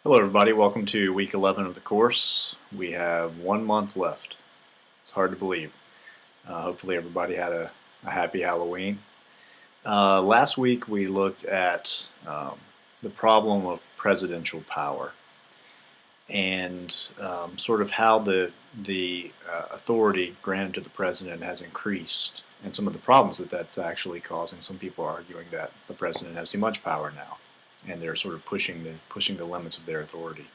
Hello everybody, welcome to week 11 of the course. We have 1 month left. It's hard to believe. Hopefully everybody had a happy Halloween. Last week we looked at the problem of presidential power and sort of how the authority granted to the president has increased and some of the problems that's actually causing. Some people are arguing that the president has too much power now, and they're sort of pushing the limits of their authority.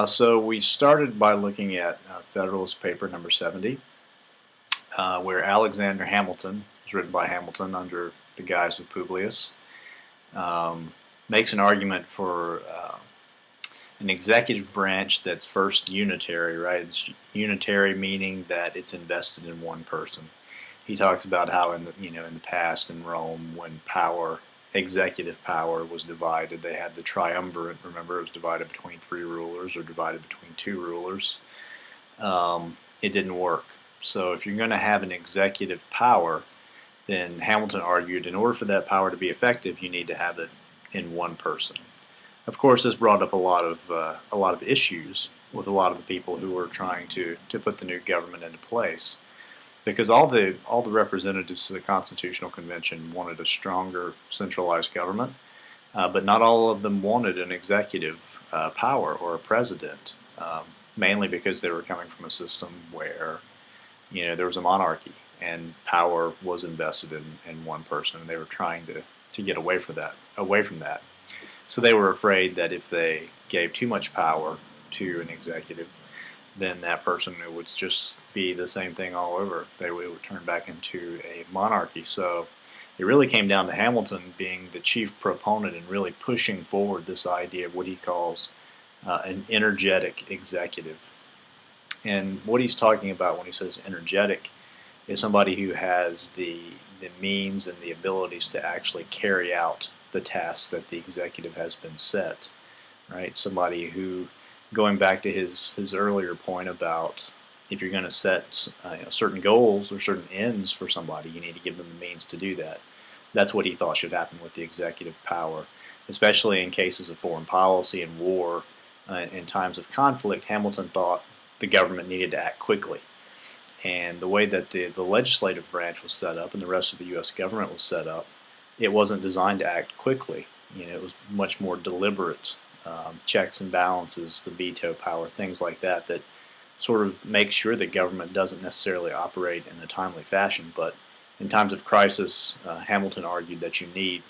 So we started by looking at Federalist Paper number 70, where Alexander Hamilton, was written by Hamilton under the guise of Publius, makes an argument for an executive branch that's first unitary, right? It's unitary meaning that it's invested in one person. He talks about how in the past in Rome, when executive power was divided, they had the triumvirate. Remember, it was divided between 3 rulers or divided between 2 rulers. It didn't work. So if you're going to have an executive power, then Hamilton argued in order for that power to be effective, you need to have it in one person. Of course, this brought up a lot of issues with a lot of the people who were trying to put the new government into place, because all the representatives of the Constitutional Convention wanted a stronger centralized government, but not all of them wanted an executive power or a president, mainly because they were coming from a system where there was a monarchy and power was invested in one person, and they were trying to get away from that. So they were afraid that if they gave too much power to an executive, then that person would just be the same thing all over. It would turn back into a monarchy. So it really came down to Hamilton being the chief proponent and really pushing forward this idea of what he calls an energetic executive. And what he's talking about when he says energetic is somebody who has the means and the abilities to actually carry out the tasks that the executive has been set, right? Somebody who, going back to his earlier point about if you're going to set certain goals or certain ends for somebody, you need to give them the means to do that. That's what he thought should happen with the executive power, especially in cases of foreign policy and war. In times of conflict, Hamilton thought the government needed to act quickly. And the way that the legislative branch was set up and the rest of the U.S. government was set up, it wasn't designed to act quickly. It was much more deliberate. Checks and balances, the veto power, things like that sort of make sure the government doesn't necessarily operate in a timely fashion. But in times of crisis, Hamilton argued that you need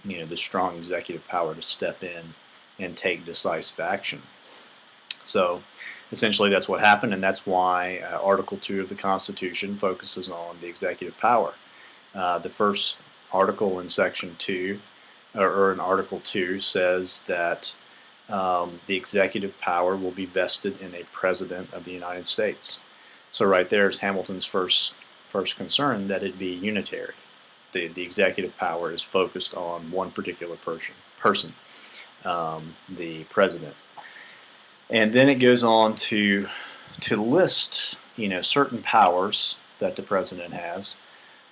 the strong executive power to step in and take decisive action. So essentially that's what happened, and that's why Article 2 of the Constitution focuses on the executive power. The first article in Section 2, or in Article 2, says that the executive power will be vested in a president of the United States. So right there is Hamilton's first concern, that it be unitary. The executive power is focused on one particular person, the president. And then it goes on to list certain powers that the president has.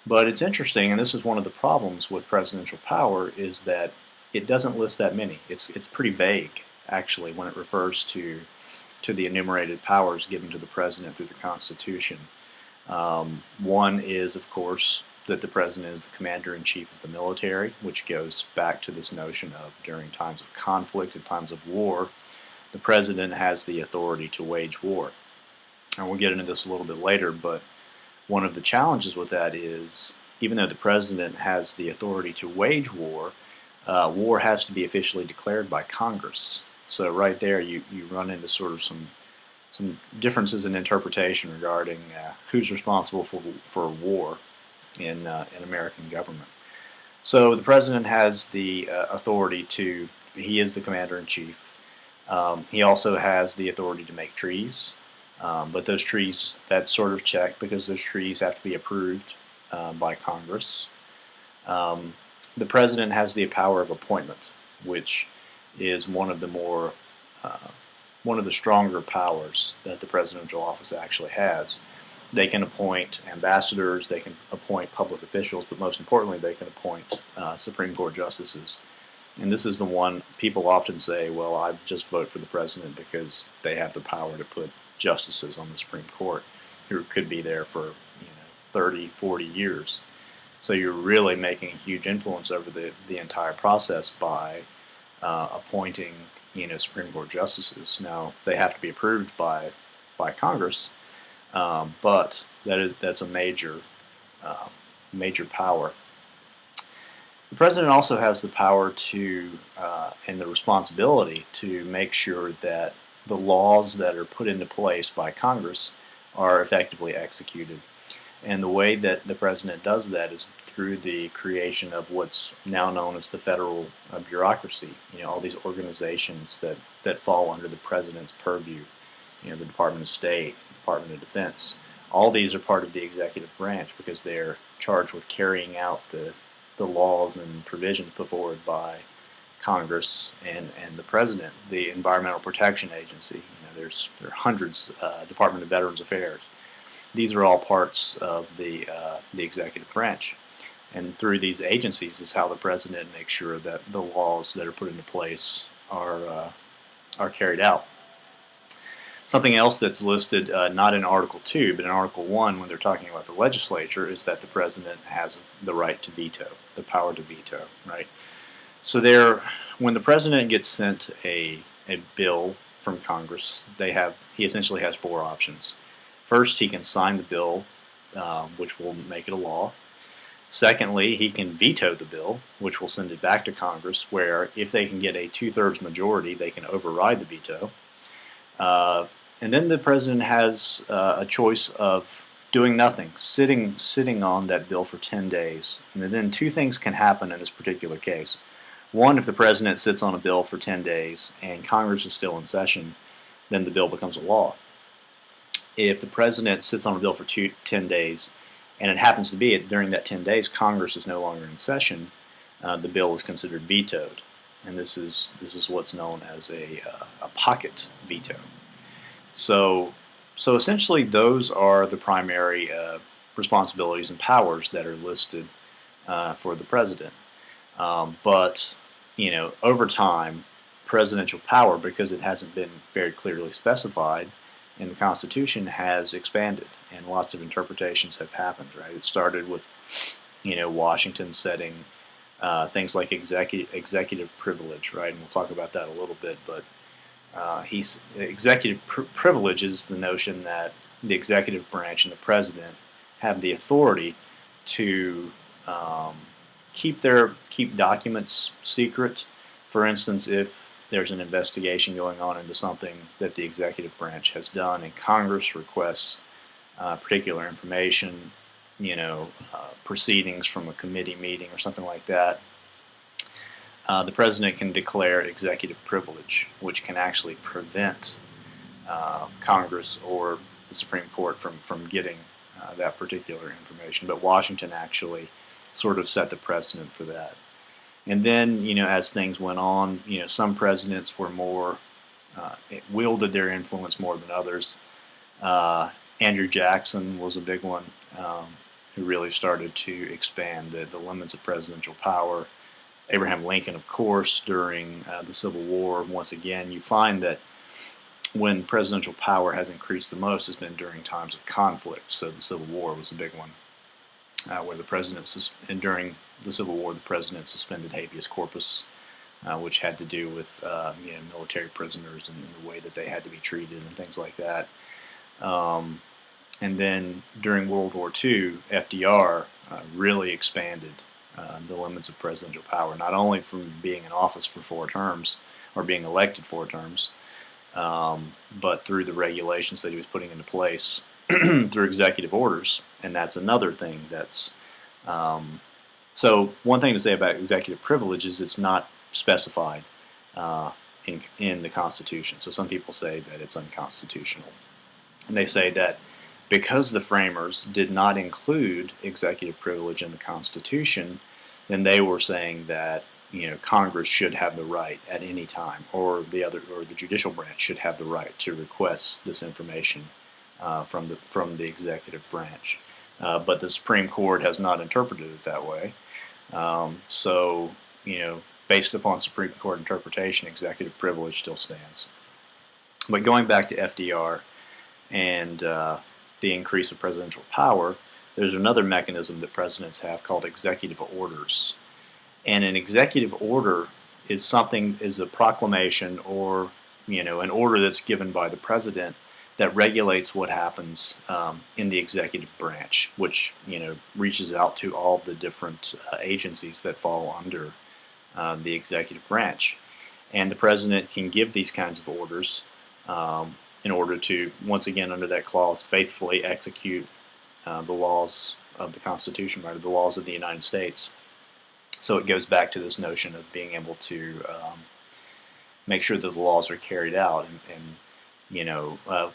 But it's interesting, and this is one of the problems with presidential power, is that it doesn't list that many. It's pretty vague, actually, when it refers to the enumerated powers given to the president through the Constitution. One is, of course, that the president is the commander-in-chief of the military, which goes back to this notion of during times of conflict and times of war, the president has the authority to wage war. And we'll get into this a little bit later, but one of the challenges with that is, even though the president has the authority to wage war, war has to be officially declared by Congress. So right there you run into sort of some differences in interpretation regarding who's responsible for war in American government. So the president has the authority he is the commander-in-chief. He also has the authority to make treaties. But those treaties, that's sort of checked because those treaties have to be approved by Congress. The president has the power of appointment, which is one of the stronger powers that the presidential office actually has. They can appoint ambassadors, they can appoint public officials, but most importantly, they can appoint Supreme Court justices. And this is the one people often say, well, I just vote for the president because they have the power to put justices on the Supreme Court who could be there for 30, 40 years. So you're really making a huge influence over the entire process by appointing Supreme Court justices. Now they have to be approved by Congress, but that's a major major power. The president also has the power to and the responsibility to make sure that the laws that are put into place by Congress are effectively executed. And the way that the president does that is through the creation of what's now known as the federal bureaucracy. All these organizations that fall under the president's purview. The Department of State, Department of Defense. All these are part of the executive branch because they're charged with carrying out the laws and provisions put forward by Congress and the president. The Environmental Protection Agency. There are hundreds. Department of Veterans Affairs. These are all parts of the executive branch, and through these agencies is how the president makes sure that the laws that are put into place are carried out. Something else that's listed, not in Article 2, but in Article 1, when they're talking about the legislature, is that the president has the right to veto, the power to veto, right? So when the president gets sent a bill from Congress, he essentially has four options. First, he can sign the bill, which will make it a law. Secondly, he can veto the bill, which will send it back to Congress, where if they can get a 2/3 majority, they can override the veto. And then the president has a choice of doing nothing, sitting on that bill for 10 days. And then two things can happen in this particular case. One, if the president sits on a bill for 10 days and Congress is still in session, then the bill becomes a law. If the president sits on a bill for 10 days and it happens to be during that 10 days Congress is no longer in session, the bill is considered vetoed. And this is what's known as a pocket veto. So essentially those are the primary responsibilities and powers that are listed for the president. But over time, presidential power, because it hasn't been very clearly specified in the Constitution, has expanded, and lots of interpretations have happened. Right? It started with Washington setting things like executive privilege, right? And we'll talk about that a little bit. But executive privilege is the notion that the executive branch and the president have the authority to keep documents secret. For instance, if there's an investigation going on into something that the executive branch has done, and Congress requests particular information, proceedings from a committee meeting or something like that, the president can declare executive privilege, which can actually prevent Congress or the Supreme Court from getting that particular information. But Washington actually sort of set the precedent for that. And then, as things went on, some presidents were more, wielded their influence more than others. Andrew Jackson was a big one who really started to expand the limits of presidential power. Abraham Lincoln, of course, during the Civil War. Once again, you find that when presidential power has increased the most has been during times of conflict. So the Civil War was a big one, where the president, and during the Civil War, the president suspended habeas corpus, which had to do with military prisoners and the way that they had to be treated and things like that. And then during World War II, FDR really expanded the limits of presidential power, not only from being in office for 4 terms, or being elected 4 terms, but through the regulations that he was putting into place through executive orders. And that's another thing that's... so one thing to say about executive privilege is it's not specified in the Constitution. So some people say that it's unconstitutional. And they say that because the framers did not include executive privilege in the Constitution, then they were saying that Congress should have the right at any time, or the judicial branch should have the right to request this information from the executive branch. But the Supreme Court has not interpreted it that way. So based upon Supreme Court interpretation, executive privilege still stands. But going back to FDR and the increase of presidential power, there's another mechanism that presidents have called executive orders. And an executive order is a proclamation or an order that's given by the president that regulates what happens in the executive branch, which reaches out to all the different agencies that fall under the executive branch. And the president can give these kinds of orders in order to, once again, under that clause, faithfully execute the laws of the Constitution, right, the laws of the United States. So it goes back to this notion of being able to make sure that the laws are carried out.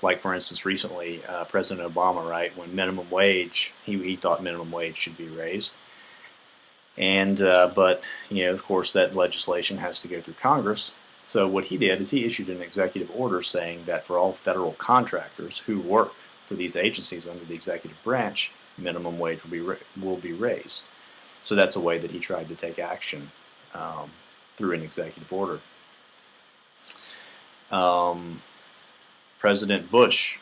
Like for instance, recently, President Obama, right, when minimum wage, he thought minimum wage should be raised. And but of course, that legislation has to go through Congress. So what he did is he issued an executive order saying that for all federal contractors who work for these agencies under the executive branch, minimum wage will be raised. So that's a way that he tried to take action through an executive order. President Bush,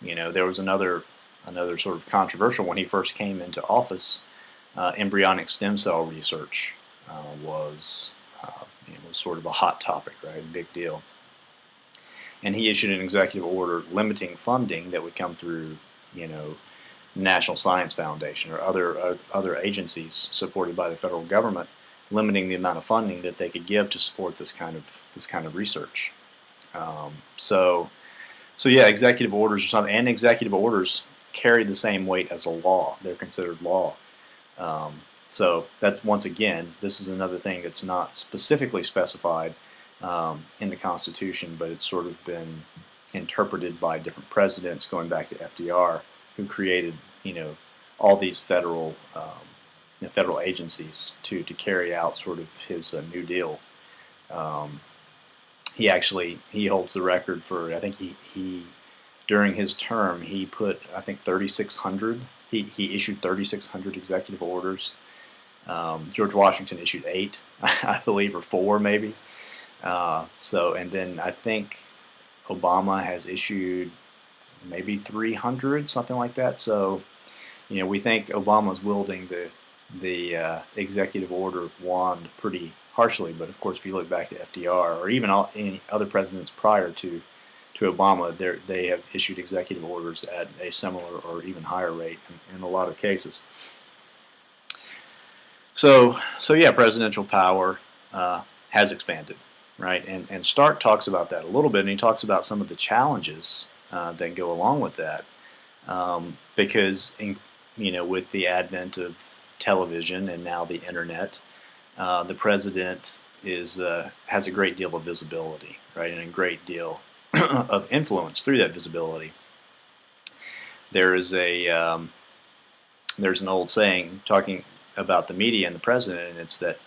there was another sort of controversial when he first came into office. Embryonic stem cell research was sort of a hot topic, right? A big deal. And he issued an executive order limiting funding that would come through, National Science Foundation or other agencies supported by the federal government, limiting the amount of funding that they could give to support this kind of research. So yeah, executive orders or something, and executive orders carry the same weight as a law. They're considered law. So that's, once again, this is another thing that's not specifically specified in the Constitution, but it's sort of been interpreted by different presidents going back to FDR, who created all these federal agencies to carry out sort of his New Deal. He holds the record for, I think he during his term he put, I think, 3,600. He issued 3,600 executive orders. George Washington issued 8, I believe, or 4 maybe. And then I think Obama has issued maybe 300, something like that. So, we think Obama's wielding the executive order wand pretty harshly. But of course, if you look back to FDR or even any other presidents prior to Obama, they have issued executive orders at a similar or even higher rate in a lot of cases. So yeah, presidential power has expanded, right? And Stark talks about that a little bit, and he talks about some of the challenges that go along with that, because with the advent of television and now the internet, the president has a great deal of visibility, right, and a great deal of influence through that visibility. There's an old saying talking about the media and the president, and it's that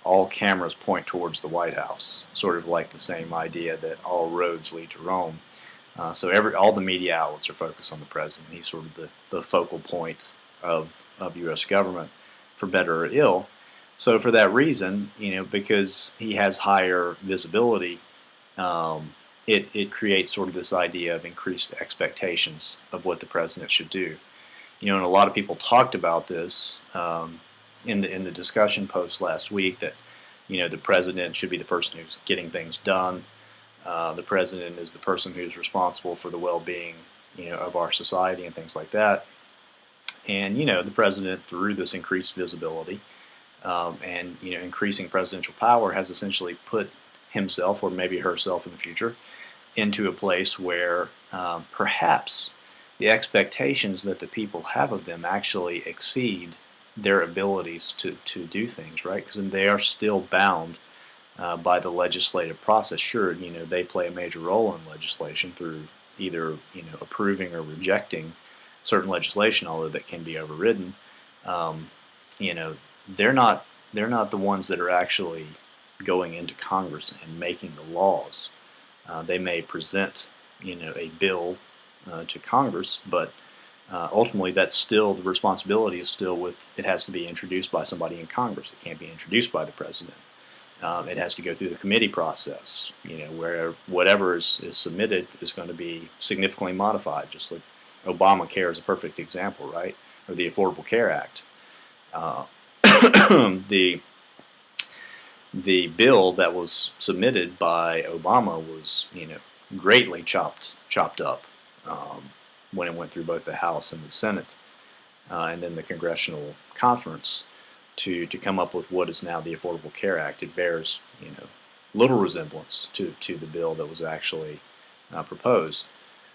all cameras point towards the White House, sort of like the same idea that all roads lead to Rome. So all the media outlets are focused on the president. He's sort of the focal point of U.S. government, for better or ill. So for that reason, because he has higher visibility, it creates sort of this idea of increased expectations of what the president should do. And a lot of people talked about this in the discussion post last week, that the president should be the person who's getting things done. The president is the person who's responsible for the well-being of our society and things like that. And the president, through this increased visibility and increasing presidential power, has essentially put himself, or maybe herself in the future, into a place where perhaps the expectations that the people have of them actually exceed their abilities to do things, right? Because they are still bound by the legislative process. Sure, they play a major role in legislation through either approving or rejecting certain legislation, although that can be overridden. They're not the ones that are actually going into Congress and making the laws. They may present a bill to Congress, but ultimately that's still, the responsibility is still with, it has to be introduced by somebody in Congress. It can't be introduced by the president. It has to go through the committee process, where whatever is submitted is going to be significantly modified, just like Obamacare is a perfect example, right? Or the Affordable Care Act. Uh, the bill that was submitted by Obama was, greatly chopped up when it went through both the House and the Senate, and then the Congressional Conference to come up with what is now the Affordable Care Act. It bears, little resemblance to the bill that was actually proposed,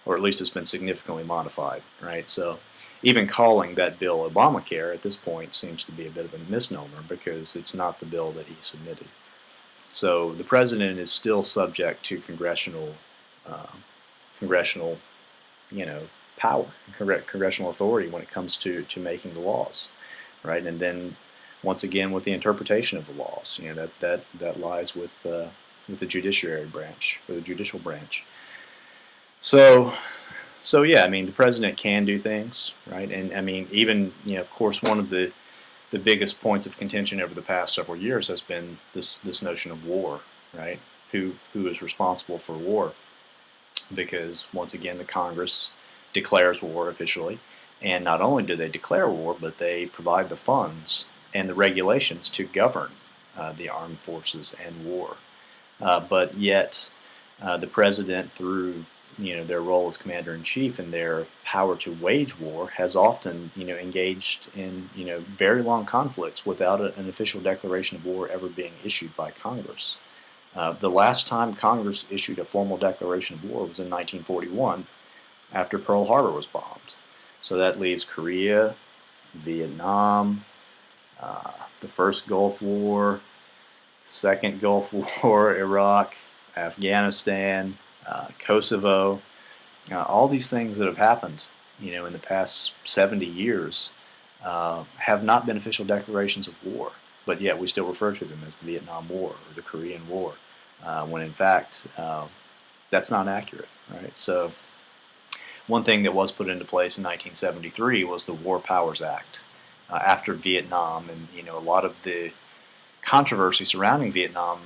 or at least it's been significantly modified, right? So even calling that bill Obamacare at this point seems to be a bit of a misnomer because it's not the bill that he submitted. So the president is still subject to congressional, power, congressional authority when it comes to making the laws, right? And then once again with the interpretation of the laws, that lies with the judiciary branch or the judicial branch. So yeah, I mean, the president can do things, right? And I mean, even, of course, one of the biggest points of contention over the past several years has been this notion of war, right? Who is responsible for war? Because once again, the Congress declares war officially, and not only do they declare war, but they provide the funds and the regulations to govern the armed forces and war. But yet, the president, through their role as commander-in-chief and their power to wage war, has often engaged in very long conflicts without an official declaration of war ever being issued by Congress. The last time Congress issued a formal declaration of war was in 1941, after Pearl Harbor was bombed. So that leaves Korea, Vietnam, the first Gulf War, second Gulf War, Iraq, Afghanistan, Kosovo, all these things that have happened, in the past 70 years, have not been official declarations of war, but yet we still refer to them as the Vietnam War or the Korean War, when in fact that's not accurate, right? So one thing that was put into place in 1973 was the War Powers Act. After Vietnam, and a lot of the controversy surrounding Vietnam,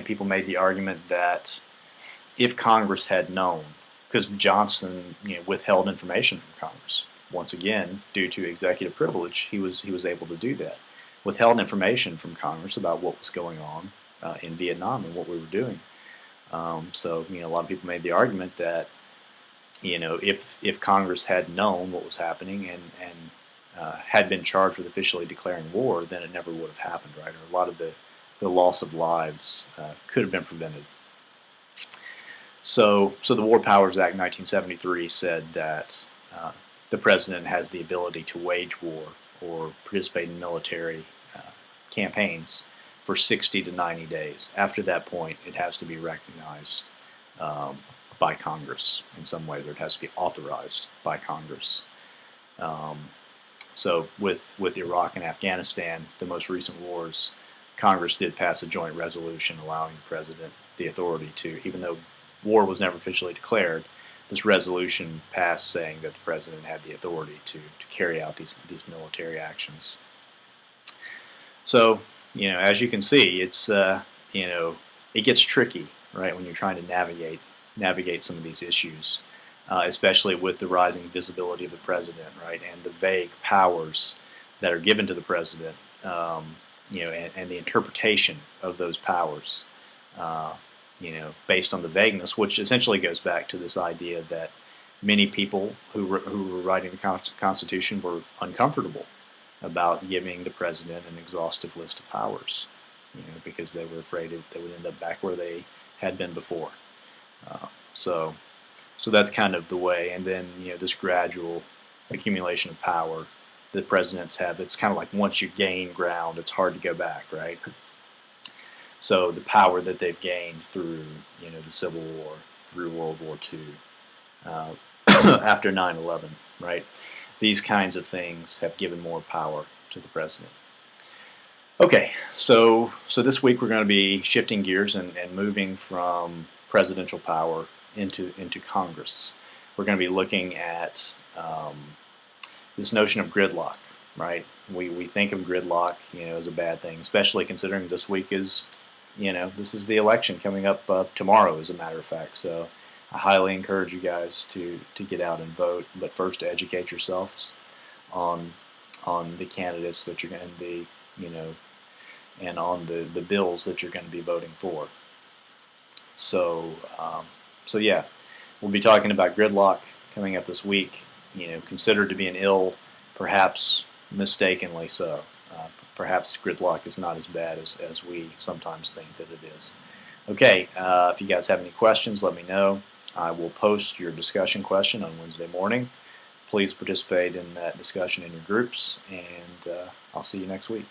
people made the argument that if Congress had known, because Johnson withheld information from Congress, once again due to executive privilege, he was able to do that, withheld information from Congress about what was going on in Vietnam and what we were doing. So a lot of people made the argument that if Congress had known what was happening and had been charged with officially declaring war, then it never would have happened, right? Or a lot of the loss of lives could have been prevented. So the War Powers Act 1973 said that the president has the ability to wage war or participate in military campaigns for 60 to 90 days. After that point, it has to be recognized by Congress in some way, or it has to be authorized by Congress. So with Iraq and Afghanistan, the most recent wars, Congress did pass a joint resolution allowing the president the authority to, even though war was never officially declared, this resolution passed saying that the president had the authority to carry out these military actions. So, as you can see, it's, it gets tricky, right, when you're trying to navigate some of these issues. Especially with the rising visibility of the president, right, and the vague powers that are given to the president, and the interpretation of those powers, based on the vagueness, which essentially goes back to this idea that many people who were writing the Constitution were uncomfortable about giving the president an exhaustive list of powers, because they were afraid they would end up back where they had been before. So that's kind of the way, and then this gradual accumulation of power that presidents have. It's kind of like once you gain ground, it's hard to go back, right? So the power that they've gained through the Civil War, through World War II, after 9/11, right? These kinds of things have given more power to the president. Okay, so this week we're going to be shifting gears and moving from presidential power into Congress. We're going to be looking at this notion of gridlock, right? We think of gridlock, as a bad thing, especially considering this week is this is the election coming up tomorrow, as a matter of fact. So I highly encourage you guys to get out and vote. But first, to educate yourselves on the candidates that you're going to be, and on the bills that you're going to be voting for. So, yeah, we'll be talking about gridlock coming up this week. Considered to be an ill, perhaps mistakenly so. Perhaps gridlock is not as bad as we sometimes think that it is. Okay, if you guys have any questions, let me know. I will post your discussion question on Wednesday morning. Please participate in that discussion in your groups, and I'll see you next week.